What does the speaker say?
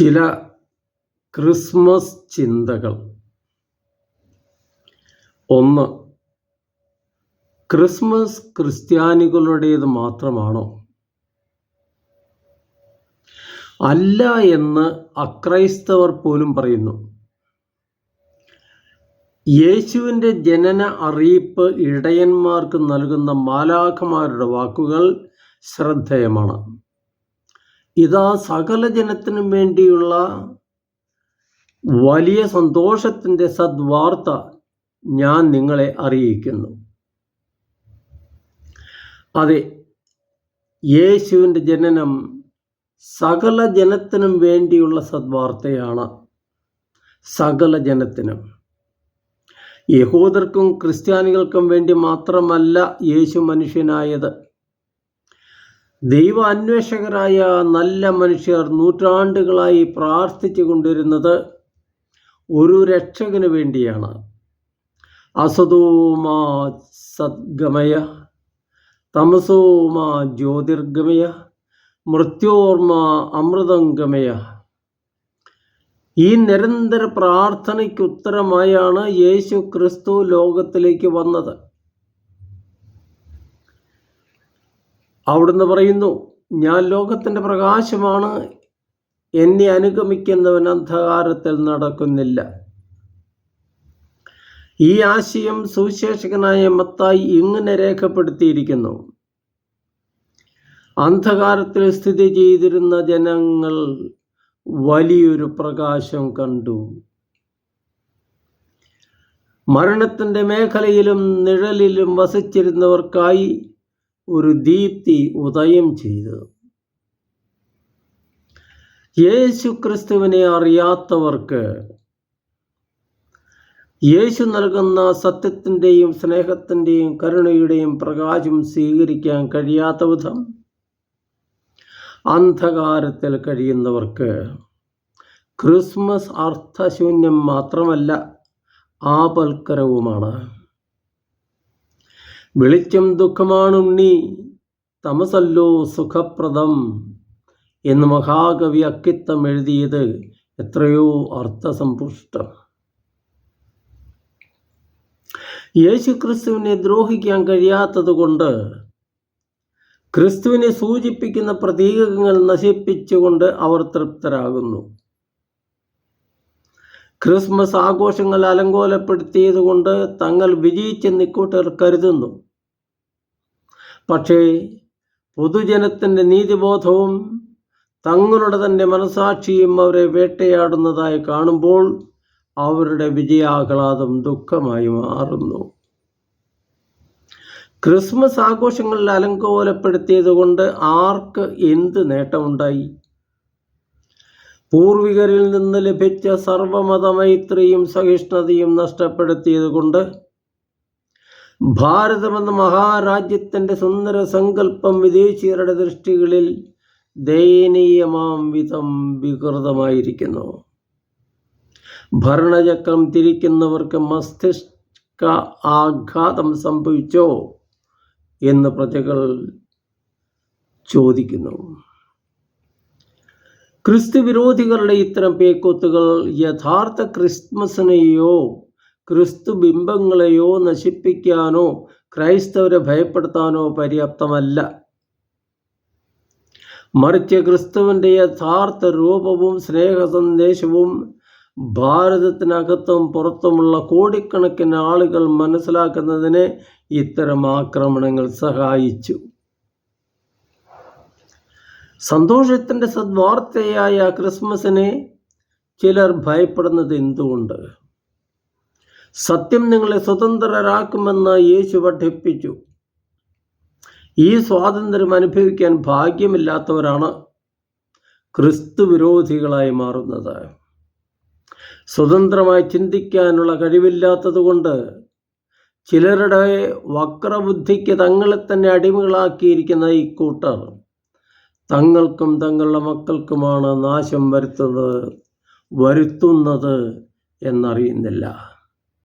ചില ക്രിസ്മസ് ചിന്തകൾ. 1. ക്രിസ്മസ് ക്രിസ്ത്യാനികളുടേത് മാത്രമാണോ? അല്ല എന്ന് അക്രൈസ്തവർ പോലും പറയുന്നു. യേശുവിൻ്റെ ജനന അറിയിപ്പ് ഇടയന്മാർക്ക് നൽകുന്ന മാലാഖമാരുടെ വാക്കുകൾ ശ്രദ്ധേയമാണ്. ഇതാ സകല ജനത്തിനും വേണ്ടിയുള്ള വലിയ സന്തോഷത്തിൻ്റെ സദ്വാർത്ത ഞാൻ നിങ്ങളെ അറിയിക്കുന്നു. അതെ, യേശുവിൻ്റെ ജനനം സകല ജനത്തിനും വേണ്ടിയുള്ള സദ്വാർത്തയാണ്. സകല ജനത്തിനും. യഹൂദർക്കും ക്രിസ്ത്യാനികൾക്കും വേണ്ടി മാത്രമല്ല യേശു മനുഷ്യനായത്. ദൈവ അന്വേഷകരായ നല്ല മനുഷ്യർ നൂറ്റാണ്ടുകളായി പ്രാർത്ഥിച്ചു കൊണ്ടിരുന്നത് ഒരു രക്ഷകന് വേണ്ടിയാണ്. അസതോമാ സദ്ഗമയ, തമസോമാ ജ്യോതിർഗമയ, മൃത്യോർമാ അമൃതംഗമയ. ഈ നിരന്തര പ്രാർത്ഥനയ്ക്ക് ഉത്തരമായാണ് യേശു ക്രിസ്തു ലോകത്തിലേക്ക് വന്നത്. അവിടുന്ന് പറയുന്നു, ഞാൻ ലോകത്തിൻ്റെ പ്രകാശമാണ്, എന്നെ അനുഗമിക്കുന്നവൻ അന്ധകാരത്തിൽ നടക്കുന്നില്ല. ഈ ആശയം സുവിശേഷകനായ മത്തായി ഇങ്ങനെ രേഖപ്പെടുത്തിയിരിക്കുന്നു: അന്ധകാരത്തിൽ സ്ഥിതി ചെയ്തിരുന്ന ജനങ്ങൾ വലിയൊരു പ്രകാശം കണ്ടു. മരണത്തിൻ്റെ മേഖലയിലും നിഴലിലും വസിച്ചിരുന്നവർക്കായി ഒരു ദീപ്തി ഉദയം ചെയ്തു. യേശു ക്രിസ്തുവിനെ അറിയാത്തവർക്ക് യേശു നൽകുന്ന സത്യത്തിൻ്റെയും സ്നേഹത്തിൻ്റെയും കരുണയുടെയും പ്രകാശം സ്വീകരിക്കാൻ കഴിയാത്ത വിധം അന്ധകാരത്തിൽ കഴിയുന്നവർക്ക് ക്രിസ്മസ് അർത്ഥശൂന്യം മാത്രമല്ല, ആപൽക്കരവുമാണ്. വെളിച്ചം ദുഃഖമാണുണ്ണി, തമസല്ലോ സുഖപ്രദം എന്ന് മഹാകവി അക്കിത്തം എഴുതിയത് എത്രയോ അർത്ഥസമ്പുഷ്ടം. യേശു ക്രിസ്തുവിനെ ദ്രോഹിക്കാൻ കഴിയാത്തത് കൊണ്ട് ക്രിസ്തുവിനെ സൂചിപ്പിക്കുന്ന പ്രതീകങ്ങൾ നശിപ്പിച്ചുകൊണ്ട് അവർ തൃപ്തരാകുന്നു. ക്രിസ്മസ് ആഘോഷങ്ങൾ അലങ്കോലപ്പെടുത്തിയതുകൊണ്ട് തങ്ങൾ വിജയിച്ചെന്ന് ഇക്കൂട്ടർ കരുതുന്നു. പക്ഷേ പൊതുജനത്തിൻ്റെ നീതിബോധവും തങ്ങളുടെ തന്നെ മനസാക്ഷിയും അവരെ വേട്ടയാടുന്നതായി കാണുമ്പോൾ അവരുടെ വിജയാഹ്ലാദം ദുഃഖമായി മാറുന്നു. ക്രിസ്മസ് ആഘോഷങ്ങളിൽ അലങ്കോലപ്പെടുത്തിയത് കൊണ്ട് ആർക്ക് എന്ത് നേട്ടമുണ്ടായി? പൂർവികരിൽ നിന്ന് ലഭിച്ച സർവമതമൈത്രിയും സഹിഷ്ണുതയും നഷ്ടപ്പെടുത്തിയത് കൊണ്ട് ഭാരതമെന്ന മഹാരാജ്യത്തിൻ്റെ സുന്ദര സങ്കല്പം വിദേശീയരുടെ ദൃഷ്ടികളിൽ ദയനീയമാം വിധം വികൃതമായിരിക്കുന്നു. ഭരണചക്രം തിരിക്കുന്നവർക്ക് മസ്തിഷ്ക ആഘാതം സംഭവിച്ചോ എന്ന് പ്രജകൾ ചോദിക്കുന്നു. ക്രിസ്തു വിരോധികളുടെ ഇത്തരം പേക്കൂത്തുകൾ യഥാർത്ഥ ക്രിസ്മസിനെയോ ക്രിസ്തു ബിംബങ്ങളെയോ നശിപ്പിക്കാനോ ക്രൈസ്തവരെ ഭയപ്പെടുത്താനോ പര്യാപ്തമല്ല. മറിച്ച് ക്രിസ്തുവിൻ്റെ യഥാർത്ഥ രൂപവും സ്നേഹ സന്ദേശവും ഭാരതത്തിനകത്തും പുറത്തുമുള്ള കോടിക്കണക്കിന് ആളുകൾ മനസ്സിലാക്കുന്നതിന് ഇത്തരം ആക്രമണങ്ങൾ സഹായിച്ചു. സന്തോഷത്തിൻ്റെ സദ്വാർത്തയായ ക്രിസ്മസിനെ ചിലർ ഭയപ്പെടുന്നത് എന്തുകൊണ്ട്? സത്യം നിങ്ങളെ സ്വതന്ത്രരാക്കുമെന്ന് യേശു പഠിപ്പിച്ചു. ഈ സ്വാതന്ത്ര്യം അനുഭവിക്കാൻ ഭാഗ്യമില്ലാത്തവരാണ് ക്രിസ്തു വിരോധികളായി മാറുന്നത്. സ്വതന്ത്രമായി ചിന്തിക്കാനുള്ള കഴിവില്ലാത്തതുകൊണ്ട് ചിലരുടെ വക്രബുദ്ധിക്ക് തങ്ങളെ തന്നെ അടിമകളാക്കിയിരിക്കുന്ന ഇക്കൂട്ടർ തങ്ങൾക്കും തങ്ങളുടെ മക്കൾക്കുമാണ് നാശം വരുത്തുന്നത് എന്നറിയുന്നില്ല.